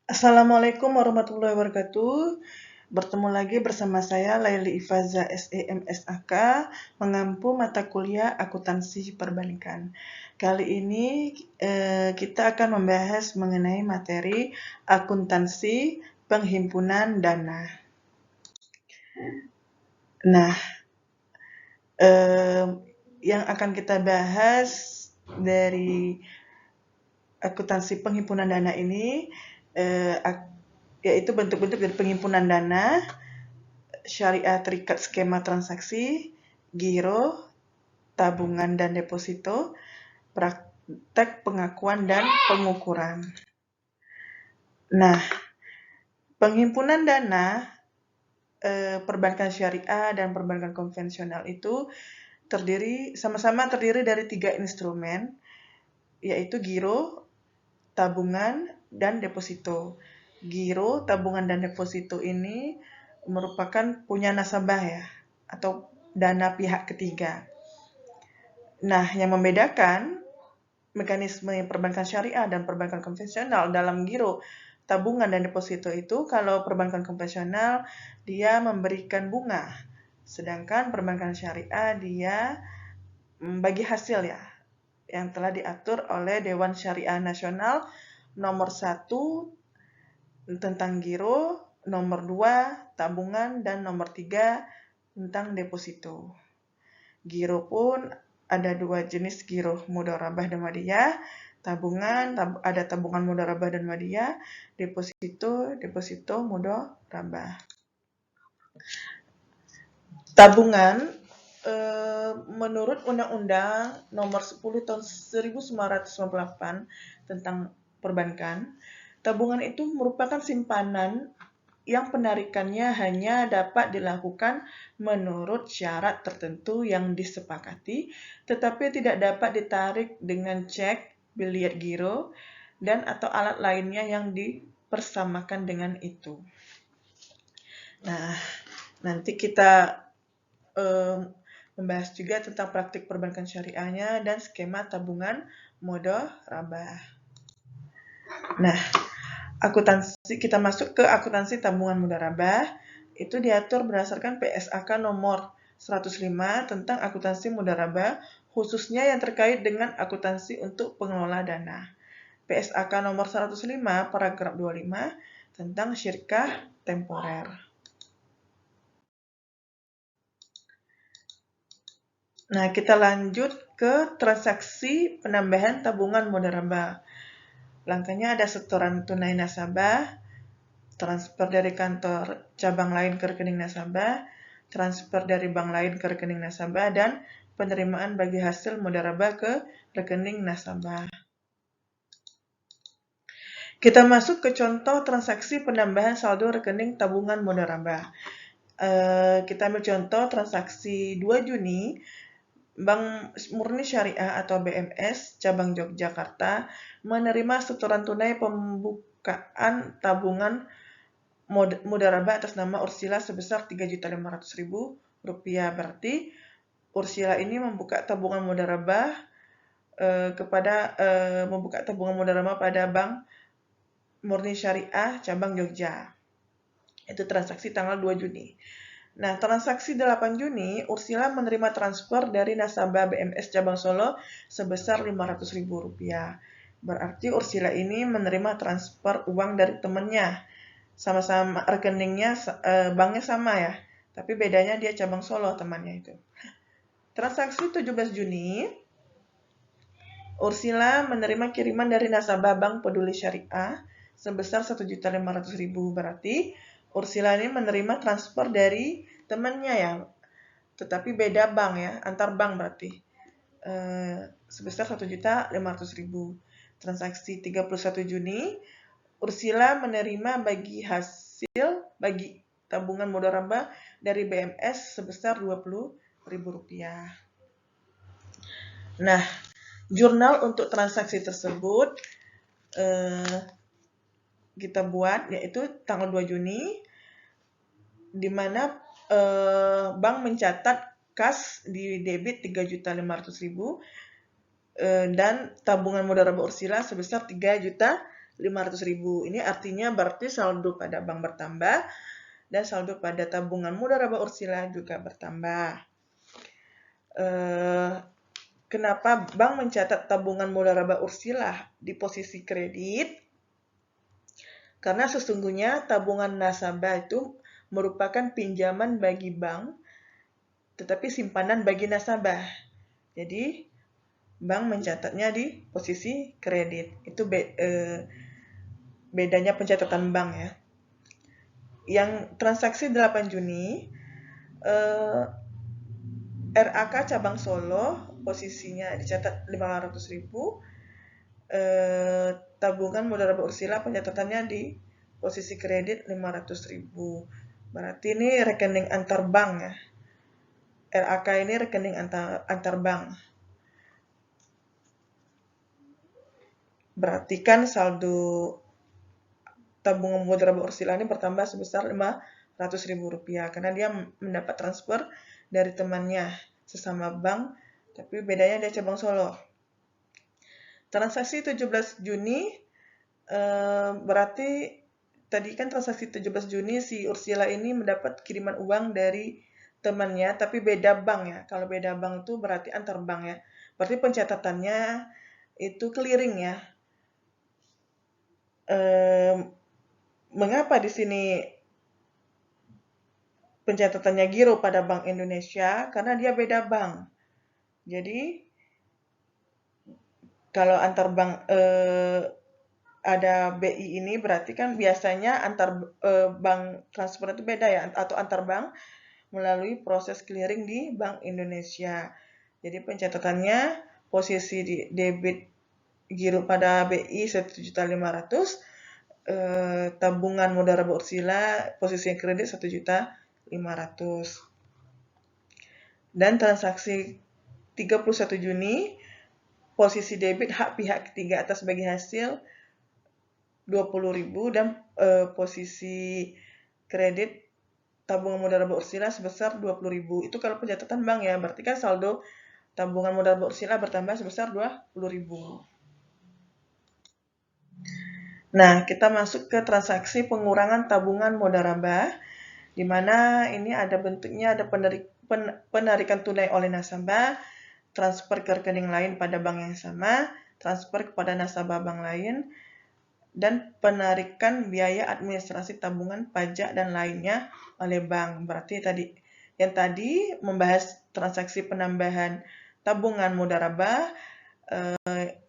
Assalamualaikum warahmatullahi wabarakatuh. Bertemu lagi bersama saya Laili Ifaza SEMSAK, mengampu mata kuliah akuntansi perbankan. Kali ini kita akan membahas mengenai materi akuntansi penghimpunan dana. Nah, yang akan kita bahas dari akuntansi penghimpunan dana ini yaitu bentuk-bentuk dari penghimpunan dana, syariah terikat skema transaksi, giro, tabungan dan deposito, praktek pengakuan dan pengukuran. Nah, penghimpunan dana perbankan syariah dan perbankan konvensional itu sama-sama terdiri dari 3 instrumen, yaitu giro, tabungan, dan deposito. Giro, tabungan, dan deposito ini merupakan punya nasabah ya, atau dana pihak ketiga. Nah, yang membedakan mekanisme perbankan syariah dan perbankan konvensional dalam giro, tabungan, dan deposito itu, kalau perbankan konvensional dia memberikan bunga, sedangkan perbankan syariah dia bagi hasil ya, yang telah diatur oleh Dewan Syariah Nasional nomor 1 tentang giro, nomor 2 tabungan, dan nomor 3 tentang deposito. Giro pun ada 2 jenis giro, mudharabah dan madiyah. Tabungan, ada tabungan mudharabah dan madiyah. Deposito mudharabah. Tabungan menurut Undang-Undang Nomor 10 Tahun 1998 tentang perbankan, tabungan itu merupakan simpanan yang penarikannya hanya dapat dilakukan menurut syarat tertentu yang disepakati, tetapi tidak dapat ditarik dengan cek, biliet giro, dan atau alat lainnya yang dipersamakan dengan itu. Nah, nanti kita membahas juga tentang praktik perbankan syariahnya dan skema tabungan mudharabah. Nah, kita masuk ke akuntansi tabungan mudharabah. Itu diatur berdasarkan PSAK nomor 105 tentang akuntansi mudharabah, khususnya yang terkait dengan akuntansi untuk pengelola dana. PSAK nomor 105 paragraf 25 tentang syirkah temporer. Nah, kita lanjut ke transaksi penambahan tabungan mudharabah. Langkahnya ada setoran tunai nasabah, transfer dari kantor cabang lain ke rekening nasabah, transfer dari bank lain ke rekening nasabah, dan penerimaan bagi hasil mudharabah ke rekening nasabah. Kita masuk ke contoh transaksi penambahan saldo rekening tabungan mudharabah. Kita ambil contoh transaksi 2 Juni, Bank Murni Syariah atau BMS cabang Yogyakarta menerima setoran tunai pembukaan tabungan mudharabah atas nama Ursila sebesar Rp3.500.000. Berarti Ursila ini membuka tabungan mudharabah pada Bank Murni Syariah cabang Jogja. Itu transaksi tanggal 2 Juni. Nah, transaksi 8 Juni, Ursila menerima transfer dari nasabah BMS cabang Solo sebesar Rp500.000. Berarti Ursila ini menerima transfer uang dari temannya. Sama-sama rekeningnya, banknya sama ya. Tapi bedanya dia cabang Solo temannya itu. Transaksi 17 Juni, Ursila menerima kiriman dari nasabah Bank Peduli Syariah sebesar Rp1.500.000. Berarti Ursila ini menerima transfer dari temannya ya, tetapi beda bank ya, antar bank berarti. Sebesar Rp1.500.000. Transaksi 31 Juni, Ursila menerima bagi tabungan mudharabah dari BMS sebesar Rp20.000. Nah, jurnal untuk transaksi tersebut kita buat, yaitu tanggal 2 Juni, di mana bank mencatat kas di debit Rp3.500.000 dan tabungan mudharabah Ursila sebesar Rp3.500.000. 500.000. Ini artinya berarti saldo pada bank bertambah dan saldo pada tabungan mudharabah Ursila juga bertambah. Kenapa bank mencatat tabungan mudharabah Ursila di posisi kredit? Karena sesungguhnya tabungan nasabah itu merupakan pinjaman bagi bank, tetapi simpanan bagi nasabah. Jadi, bank mencatatnya di posisi kredit. Itu bedanya pencatatan bank ya. Yang transaksi 8 Juni, RAK cabang Solo posisinya dicatat 500.000, tabungan mudharabah Ursila pencatatannya di posisi kredit 500.000. Berarti ini rekening antar bank ya. RAK ini rekening antar bank. Berarti kan saldo tabungan mudharabah Ursila ini bertambah sebesar Rp500.000 karena dia mendapat transfer dari temannya sesama bank, tapi bedanya dia cabang Solo. Transaksi 17 Juni berarti tadi kan transaksi 17 Juni si Ursila ini mendapat kiriman uang dari temannya, tapi beda bank ya. Kalau beda bank itu berarti antar bank ya. Berarti pencatatannya itu clearing ya. Mengapa di sini pencatatannya giro pada Bank Indonesia? Karena dia beda bank. Jadi kalau antar bank ada BI ini berarti kan biasanya antar bank transfer itu beda ya, atau antar bank melalui proses clearing di Bank Indonesia. Jadi pencatatannya posisi di debit giro pada BI 1.500.000, tabungan mudharabah Ursila posisi yang kredit 1.500.000. Dan transaksi 31 Juni posisi debit hak pihak ketiga atas bagi hasil 20.000 dan posisi kredit tabungan mudharabah Ursila sebesar 20.000. Itu kalau pencatatan bank ya, berarti kan saldo tabungan mudharabah Ursila bertambah sebesar 20.000. Nah, kita masuk ke transaksi pengurangan tabungan mudharabah, di mana ini ada bentuknya, ada penarikan tunai oleh nasabah, transfer ke rekening lain pada bank yang sama, transfer kepada nasabah bank lain, dan penarikan biaya administrasi tabungan, pajak, dan lainnya oleh bank. Berarti yang tadi membahas transaksi penambahan tabungan mudharabah,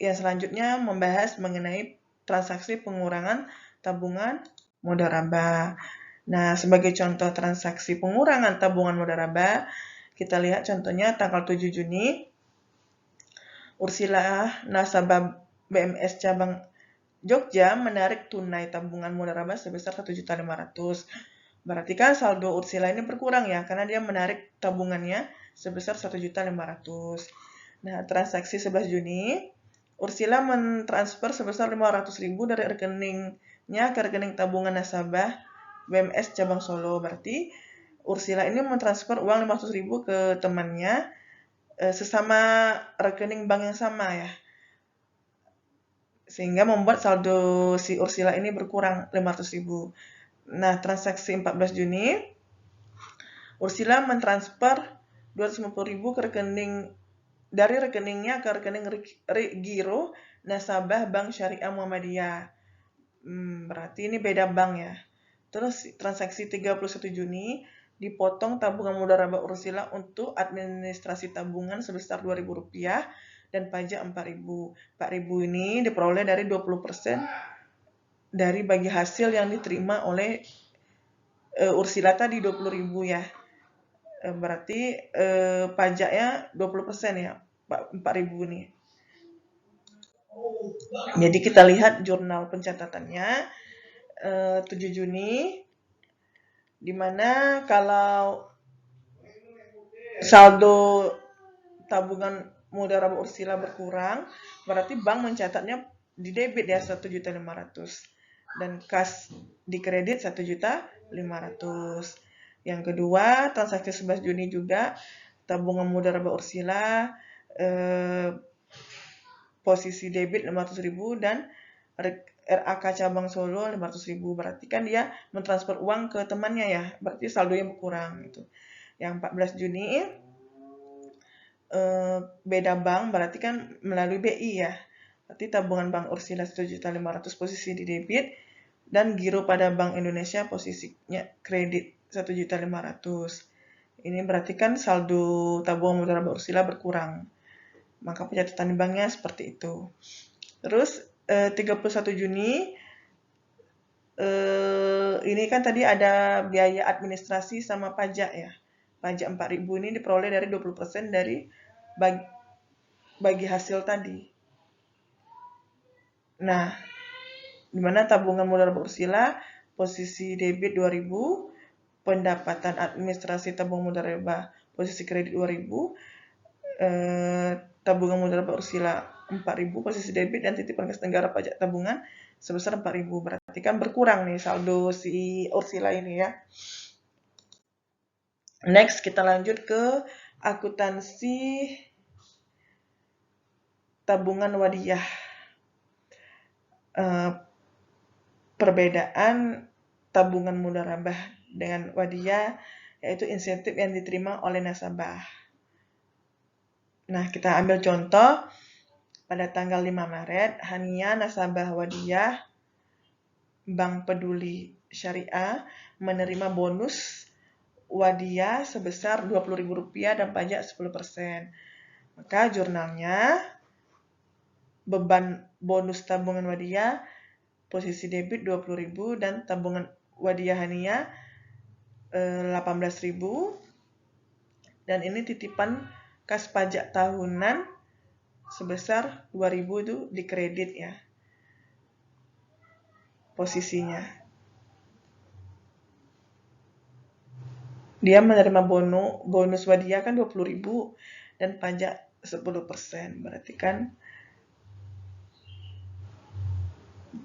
yang selanjutnya membahas mengenai transaksi pengurangan tabungan mudharabah. Nah, sebagai contoh transaksi pengurangan tabungan mudharabah, kita lihat contohnya tanggal 7 Juni, Ursila nasabah BMS cabang Jogja menarik tunai tabungan mudharabah sebesar 1.500.000. Berarti kan saldo Ursila ini berkurang ya, karena dia menarik tabungannya sebesar 1.500.000. Nah, transaksi 11 Juni, Ursila mentransfer sebesar 500.000 dari rekeningnya ke rekening tabungan nasabah BMS cabang Solo. Berarti Ursila ini mentransfer uang 500.000 ke temannya sesama rekening bank yang sama ya. Sehingga membuat saldo si Ursila ini berkurang 500.000. Nah, transaksi 14 Juni, Ursila mentransfer 250.000 ke rekening dari rekeningnya ke rekening giro nasabah Bank Syariah Muhammadiyah. Berarti ini beda bank ya. Terus transaksi 31 Juni dipotong tabungan mudharabah Ursila untuk administrasi tabungan sebesar Rp2.000 dan pajak Rp4.000. Rp4.000 ini diperoleh dari 20% dari bagi hasil yang diterima oleh Ursila tadi 20.000 ya. Berarti pajaknya 20% ya, Rp4.000 ini. Jadi kita lihat jurnal pencatatannya 7 Juni, di mana kalau saldo tabungan mudharabah Ursila berkurang, berarti bank mencatatnya di debit ya 1.500.000 dan kas di kredit 1.500.000. Yang kedua, transaksi 11 Juni juga tabungan mudharabah Ursila posisi debit 500.000 dan RAK cabang Solo 500.000, berarti kan dia mentransfer uang ke temannya ya, berarti saldonya berkurang gitu. Yang 14 Juni beda bank, berarti kan melalui BI ya. Berarti tabungan Bank Ursila 1.500.000 posisi di debit, dan giro pada Bank Indonesia posisinya kredit 1.500.000. Ini berarti kan saldo tabungan modal Bank Ursila berkurang. Maka pencatatan di banknya seperti itu. Terus 31 Juni ini kan tadi ada biaya administrasi sama pajak ya. Pajak 4.000 ini diperoleh dari 20% dari bagi hasil tadi. Nah, di mana tabungan modal Bank Ursila posisi debit 2.000, pendapatan administrasi tabungan modal riba posisi kredit 2.000, tabungan modal Bank Ursila 4.000 posisi debit, dan titipan kas negara pajak tabungan sebesar 4.000. Berarti kan berkurang nih saldo si Ursila ini ya. Next kita lanjut ke akuntansi tabungan wadiyah. Perbedaan tabungan mudharabah dengan wadiyah yaitu insentif yang diterima oleh nasabah. Nah, kita ambil contoh pada tanggal 5 Maret, Hania nasabah wadiyah Bank Peduli Syariah menerima bonus wadiyah sebesar Rp20.000 dan pajak 10%. Maka jurnalnya beban bonus tabungan wadiyah posisi debit 20.000 dan tabungan wadiyah Hania 18.000, dan ini titipan kas pajak tahunan sebesar 2.000 itu dikredit ya posisinya. Dia menerima bonus wadiyah kan 20.000 dan pajak 10%, berarti kan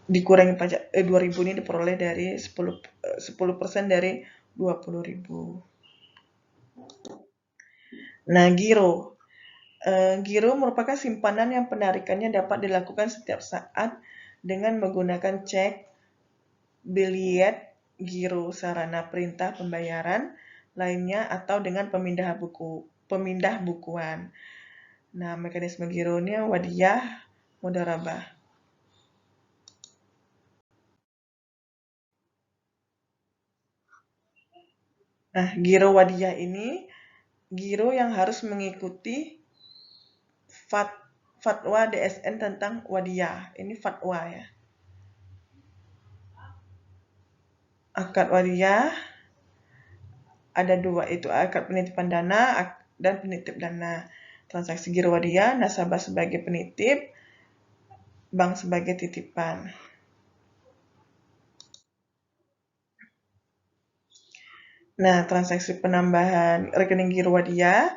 dikurangi pajak 2.000 ini diperoleh dari 10% dari 20.000. Nah, giro. Giro merupakan simpanan yang penarikannya dapat dilakukan setiap saat dengan menggunakan cek, biliet, giro, sarana perintah pembayaran lainnya, atau dengan pemindah bukuan. Nah, mekanisme gironya wadiyah, mudharabah. Nah, giro wadiyah ini giro yang harus mengikuti fatwa DSN tentang wadiyah. Ini fatwa ya. Akad wadiyah ada dua, itu akad penitipan dana dan penitip dana. Transaksi giro wadiyah, nasabah sebagai penitip, bank sebagai titipan. Nah, transaksi penambahan rekening giro wadiyah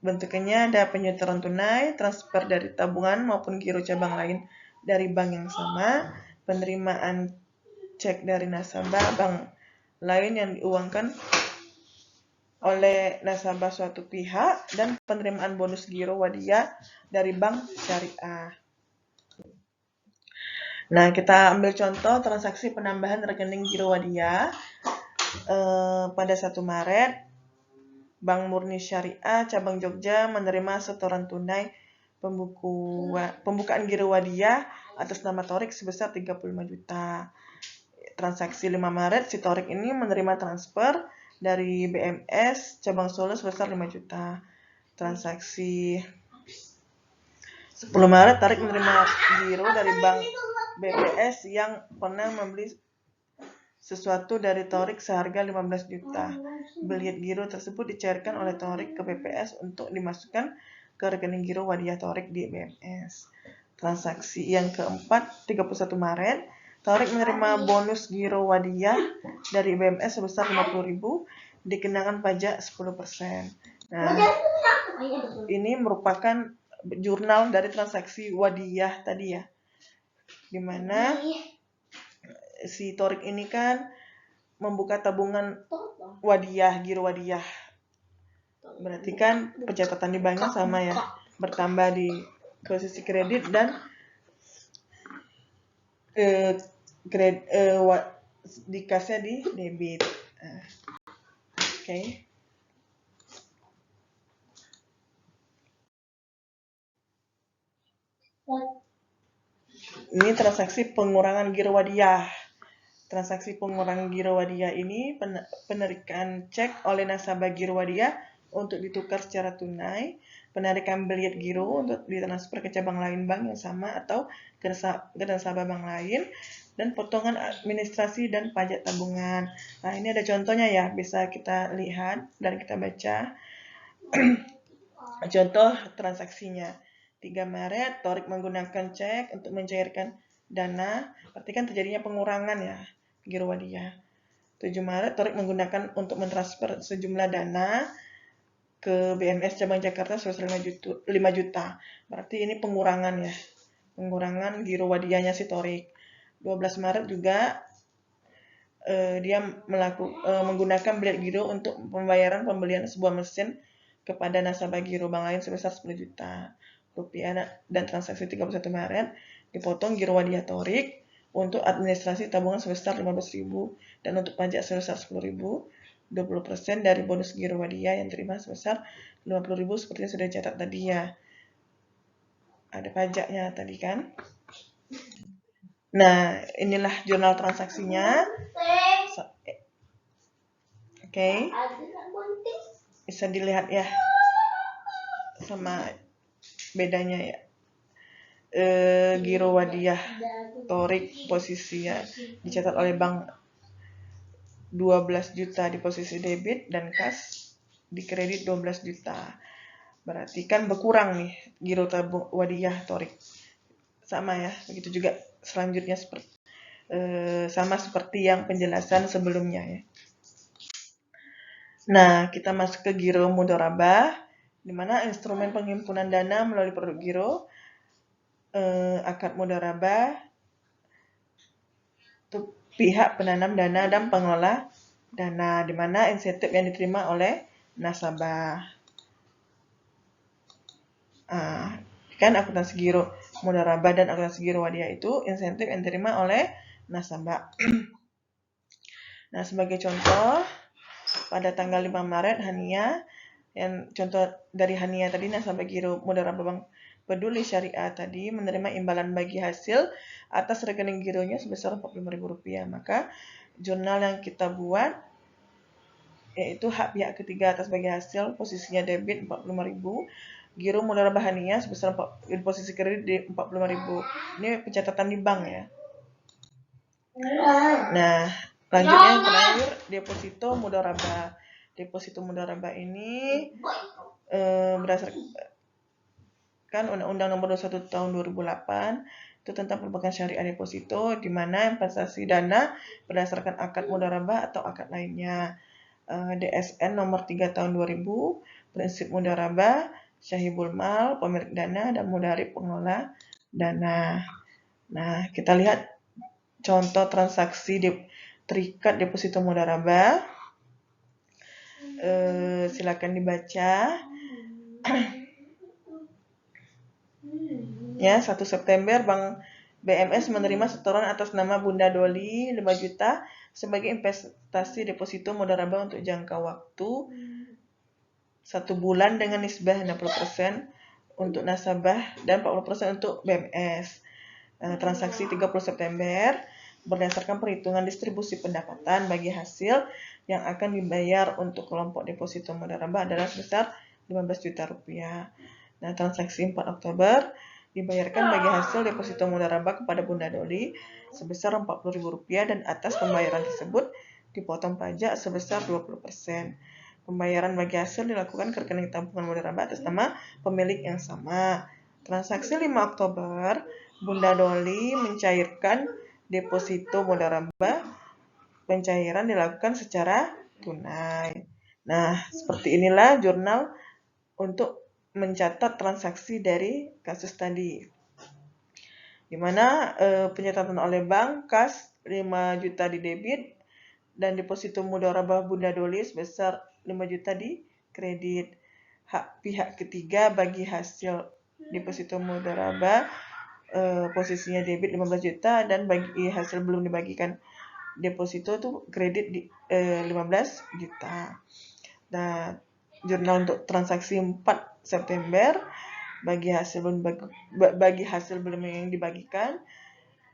bentuknya ada penyetoran tunai, transfer dari tabungan maupun giro cabang lain dari bank yang sama, penerimaan cek dari nasabah bank lain yang diuangkan oleh nasabah suatu pihak, dan penerimaan bonus giro wadiyah dari bank syariah. Nah, kita ambil contoh transaksi penambahan rekening giro wadiyah pada 1 Maret. Bank Murni Syariah cabang Jogja menerima setoran tunai pembukaan giro wadiyah atas nama Thorik sebesar 35 juta. Transaksi 5 Maret, si Thorik ini menerima transfer dari BMS cabang Solo sebesar 5 juta. Transaksi 10 Maret, Thorik menerima giro dari Bank BPS yang pernah membeli sesuatu dari Thorik seharga 15 juta. Biliet giro tersebut dicairkan oleh Thorik ke BPS untuk dimasukkan ke rekening giro wadiyah Thorik di BMS. Transaksi yang keempat, 31 Maret, Thorik menerima bonus giro wadiyah dari BMS sebesar 50.000, dikenakan pajak 10%. Nah, ini merupakan jurnal dari transaksi wadiyah tadi ya, dimana si Thorik ini kan membuka tabungan wadiyah, giro wadiyah. Berarti kan pencatatan di banknya sama ya, bertambah di posisi kredit dan dikasnya di debit. Oke. Ini transaksi pengurangan giro wadiah. Transaksi pengurangan giro wadiah ini penarikan cek oleh nasabah giro wadiah untuk ditukar secara tunai, penarikan beliat giro untuk ditransfer ke cabang lain bank yang sama atau ke nasabah bank lain, dan potongan administrasi dan pajak tabungan. Nah, ini ada contohnya ya, bisa kita lihat dan kita baca. Contoh transaksinya. 3 Maret, Torik menggunakan cek untuk mencairkan dana, berarti kan terjadinya pengurangan ya, giro wadiah. 7 Maret, Torik menggunakan untuk mentransfer sejumlah dana ke BMS cabang Jakarta sebesar 5 juta. Berarti ini pengurangan ya, pengurangan giro wadiahnya si Torik. 12 Maret juga dia menggunakan beliat giro untuk pembayaran pembelian sebuah mesin kepada nasabah giro bank lain sebesar 10 juta rupiah, dan transaksi 31 Maret dipotong giro wadiah Torik untuk administrasi tabungan sebesar 15.000 dan untuk pajak sebesar 10.000, 20% dari bonus giro wadiah yang terima sebesar 50.000 seperti yang sudah dicatat tadi ya. Ada pajaknya tadi kan. Nah, inilah jurnal transaksinya. Oke. Bisa dilihat ya sama bedanya ya. Giro wadiah Torik posisinya dicatat oleh bank 12 juta di posisi debit dan kas di kredit 12 juta. Berarti kan berkurang nih giro tabung wadiah Torik. Sama ya, begitu juga selanjutnya sama seperti yang penjelasan sebelumnya ya. Nah, kita masuk ke giro mudharabah, di mana instrumen penghimpunan dana melalui produk giro, akad mudharabah, itu pihak penanam dana dan pengelola dana, di mana insentif yang diterima oleh nasabah. Kan akuntansi giro mudharabah dan akuntansi giro wadiah itu insentif yang diterima oleh nasabah. Nah, sebagai contoh, pada tanggal 5 Maret Hania, yang contoh dari Hania tadi, nasabah giro mudharabah Bank Peduli Syariah tadi menerima imbalan bagi hasil atas rekening gironya sebesar Rp45.000. Maka jurnal yang kita buat yaitu hak pihak ketiga atas bagi hasil, posisinya debit 45.000, giro mudharabah Hania sebesar posisi kredit di 45.000. Ini pencatatan di bank ya. Nah, lanjutnya yang terakhir, deposito mudharabah. Deposito mudharabah ini berdasarkan Undang-Undang Nomor 21 Tahun 2008 itu tentang perbankan syariah deposito, di mana investasi dana berdasarkan akad mudharabah atau akad lainnya. DSN Nomor 3 Tahun 2000, prinsip mudharabah, syahibul mal, pemilik dana, dan mudharib pengelola dana. Nah, kita lihat contoh transaksi terikat deposito mudharabah. Silakan dibaca. Ya, 1 September Bank BMS menerima setoran atas nama Bunda Doli 5 juta sebagai investasi deposito mudharabah untuk jangka waktu 1 bulan dengan nisbah 60% untuk nasabah dan 40% untuk BMS. Transaksi 30 September berdasarkan perhitungan distribusi pendapatan bagi hasil yang akan dibayar untuk kelompok deposito mudharabah adalah sebesar 15 juta rupiah. Nah, transaksi 4 Oktober dibayarkan bagi hasil deposito mudharabah kepada Bunda Doli sebesar Rp40.000 dan atas pembayaran tersebut dipotong pajak sebesar 20%. Pembayaran bagi hasil dilakukan ke rekening tabungan mudharabah atas nama pemilik yang sama. Transaksi 5 Oktober, Bunda Doli mencairkan deposito mudharabah. Pencairan dilakukan secara tunai. Nah, seperti inilah jurnal untuk mencatat transaksi dari kasus tadi, di mana pencatatan oleh bank kas 5 juta di debit dan deposito mudharabah Bunda Doli sebesar 5 juta di kredit. Hak pihak ketiga bagi hasil deposito mudharabah posisinya debit 15 juta dan bagi hasil belum dibagikan deposito tuh kredit di 15 juta. Nah, jurnal untuk transaksi 4 September bagi hasil belum yang dibagikan,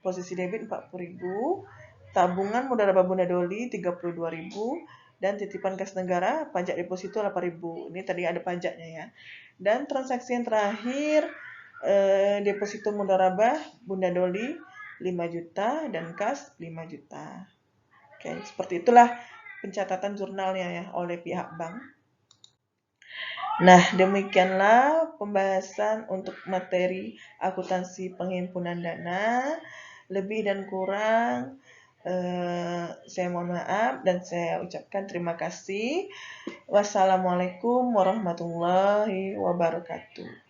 posisi debit 40.000, tabungan Mudharaba Bunda Doli 32.000, dan titipan kas negara pajak deposito 8.000. Ini tadi ada pajaknya ya. Dan transaksi yang terakhir deposito Mudharaba Bunda Doli 5 juta dan kas 5 juta. Oke, seperti itulah pencatatan jurnalnya ya oleh pihak bank. Nah, demikianlah pembahasan untuk materi akuntansi penghimpunan dana. Lebih dan kurang saya mohon maaf dan saya ucapkan terima kasih. Wassalamualaikum warahmatullahi wabarakatuh.